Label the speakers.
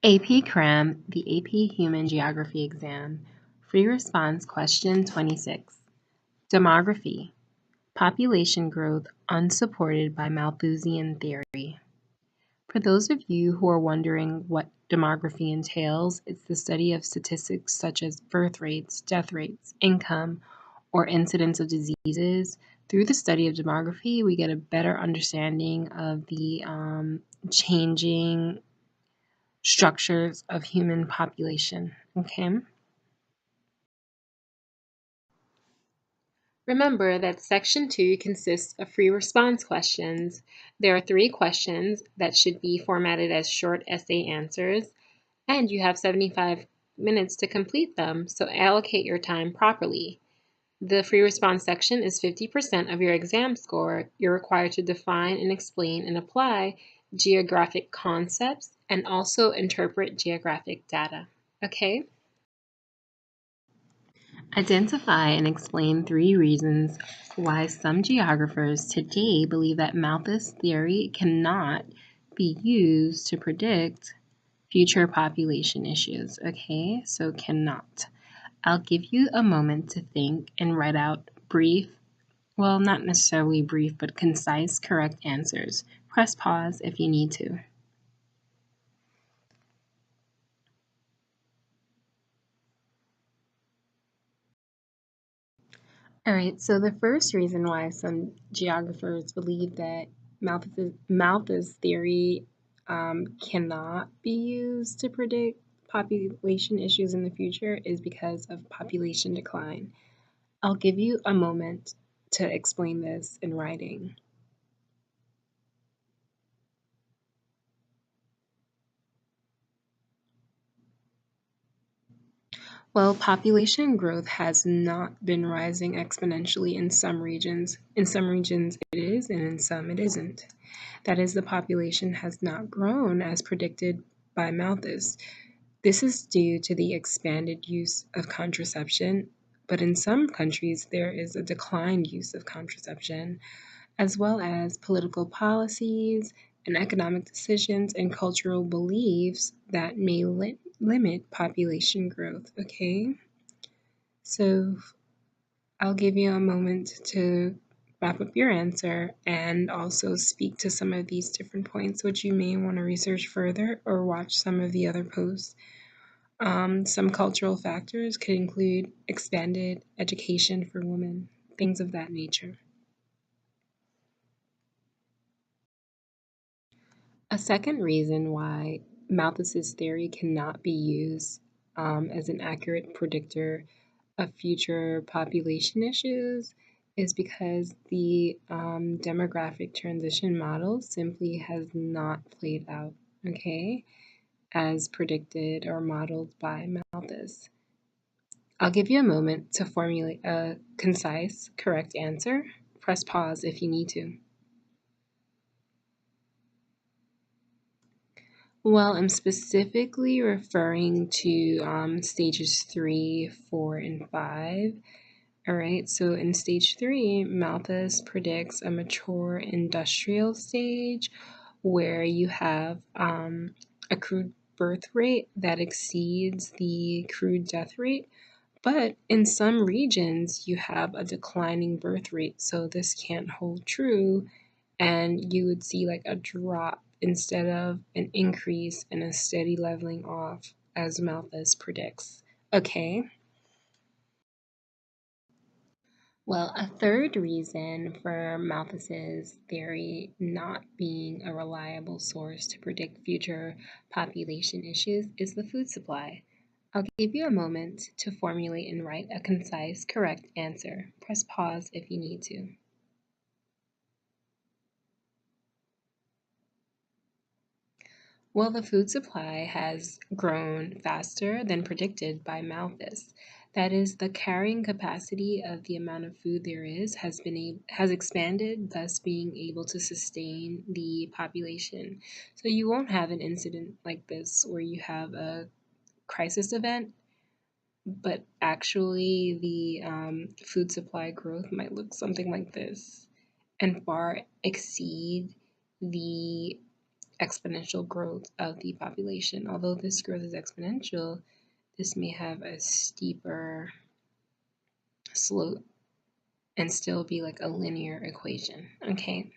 Speaker 1: AP Cram, the AP Human Geography exam. Free response question 26. Demography. Population growth unsupported by Malthusian theory. For those of you who are wondering what demography entails, it's the study of statistics such as birth rates, death rates, income, or incidence of diseases. Through the study of demography, we get a better understanding of the changing structures of human population. Okay. Remember that section 2 consists of free response questions. There are 3 questions that should be formatted as short essay answers, and you have 75 minutes to complete them, so allocate your time properly. The free response section is 50% of your exam score. You're required to define and explain and apply geographic concepts and also interpret geographic data. Okay? Identify and explain 3 reasons why some geographers today believe that Malthus theory cannot be used to predict future population issues. Okay, so cannot. I'll give you a moment to think and write out brief, well, not necessarily brief, but concise, correct answers. Press pause if you need to. All right, so the first reason why some geographers believe that Malthus theory cannot be used to predict population issues in the future is because of population decline. I'll give you a moment to explain this in writing. Well, population growth has not been rising exponentially in some regions. In some regions it is, and in some it isn't. That is, the population has not grown as predicted by Malthus. This is due to the expanded use of contraception, but in some countries there is a declined use of contraception, as well as political policies and economic decisions and cultural beliefs that may limit population growth. Okay, so I'll give you a moment to wrap up your answer and also speak to some of these different points, which you may want to research further or watch some of the other posts. Some cultural factors could include expanded education for women, things of that nature. A second reason why Malthus's theory cannot be used as an accurate predictor of future population issues is because the demographic transition model simply has not played out, okay, as predicted or modeled by Malthus. I'll give you a moment to formulate a concise, correct answer. Press pause if you need to. Well, I'm specifically referring to stages 3, 4, and 5. All right, so in stage 3, Malthus predicts a mature industrial stage where you have a crude birth rate that exceeds the crude death rate. But in some regions, you have a declining birth rate, so this can't hold true, and you would see like a drop instead of an increase and a steady leveling off as Malthus predicts. Okay. Well, a third reason for Malthus's theory not being a reliable source to predict future population issues is the food supply. I'll give you a moment to formulate and write a concise, correct answer. Press pause if you need to. Well, the food supply has grown faster than predicted by Malthus. That is, the carrying capacity of the amount of food there is has expanded, thus being able to sustain the population. So you won't have an incident like this where you have a crisis event, but actually the food supply growth might look something like this and far exceed the exponential growth of the population. Although this growth is exponential, this may have a steeper slope and still be like a linear equation. Okay,